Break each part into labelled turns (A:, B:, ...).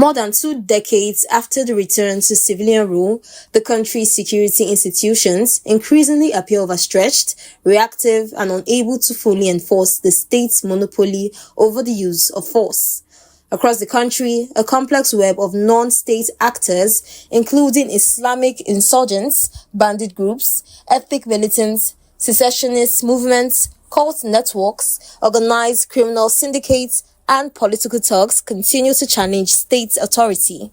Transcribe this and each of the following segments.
A: More than 2 decades after the return to civilian rule, the country's security institutions increasingly appear overstretched, reactive, and unable to fully enforce the state's monopoly over the use of force. Across the country, a complex web of non-state actors, including Islamic insurgents, bandit groups, ethnic militants, secessionist movements, cult networks, organized criminal syndicates, and political thugs continue to challenge state authority.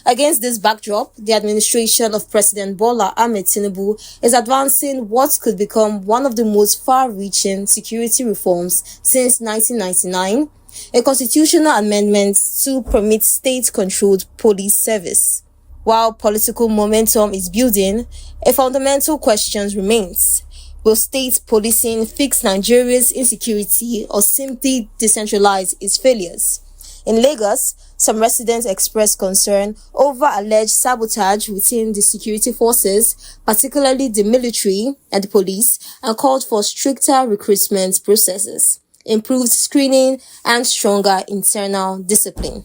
A: Against this backdrop, the administration of President Bola Ahmed Tinubu is advancing what could become one of the most far-reaching security reforms since 1999, a constitutional amendment to permit state-controlled police service. While political momentum is building, a fundamental question remains. Will state policing fix Nigeria's insecurity or simply decentralize its failures? In Lagos, some residents expressed concern over alleged sabotage within the security forces, particularly the military and the police, and called for stricter recruitment processes, improved screening, and stronger internal discipline.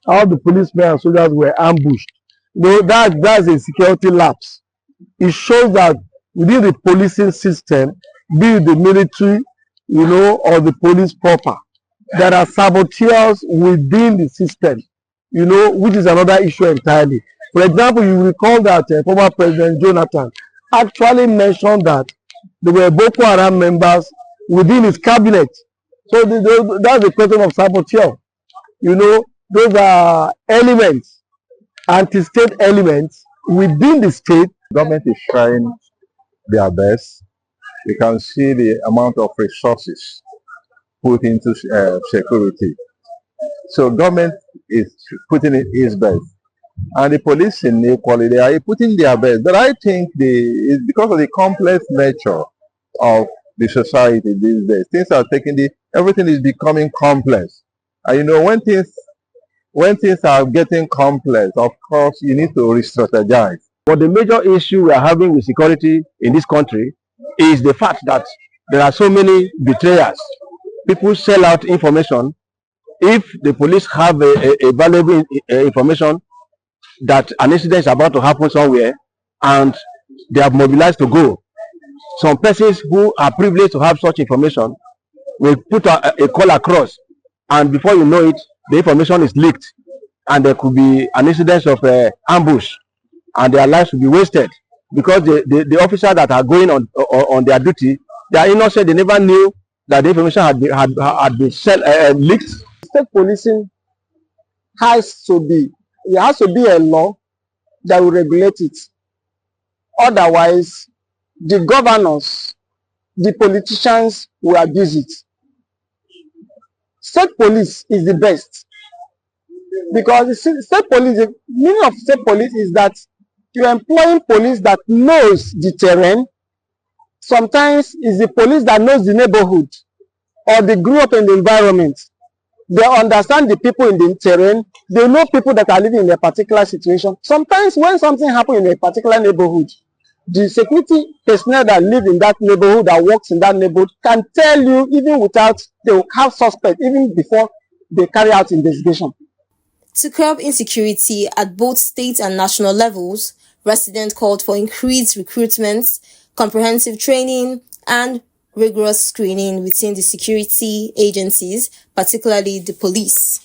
B: All the policemen and soldiers were ambushed. That's a security lapse. It shows that within the policing system, be it the military, or the police proper, there are saboteurs within the system, which is another issue entirely. For example, you recall that former President Jonathan actually mentioned that there were Boko Haram members within his cabinet. So that's the question of saboteur. Those are elements, anti-state elements within the state.
C: Government is trying their best. You can see the amount of resources put into security. So government is putting in its best. And the police in equally, they are putting their best. But I think it's because of the complex nature of the society these days. Things are everything is becoming complex. And when things are getting complex, of course, you need to re-strategize.
B: But the major issue we are having with security in this country is the fact that there are so many betrayers. People sell out information. If the police have a valuable information that an incident is about to happen somewhere and they are mobilized to go, some persons who are privileged to have such information will put a call across, and before you know it, the information is leaked and there could be an incident of ambush, and their lives will be wasted because the officers that are going on their duty, they are innocent. They never knew that the information had been leaked.
D: State policing has to be a law that will regulate it. Otherwise, the governors, the politicians will abuse it. State police is the best, because the state police, the meaning of state police is that you're employing police that knows the terrain. Sometimes it's the police that knows the neighborhood or they grew up in the environment. They understand the people in the terrain. They know people that are living in a particular situation. Sometimes when something happens in a particular neighborhood, the security personnel that live in that neighborhood, that works in that neighborhood, can tell you even without, they will have suspect even before they carry out investigation.
A: To curb insecurity at both state and national levels, residents called for increased recruitment, comprehensive training, and rigorous screening within the security agencies, particularly the police.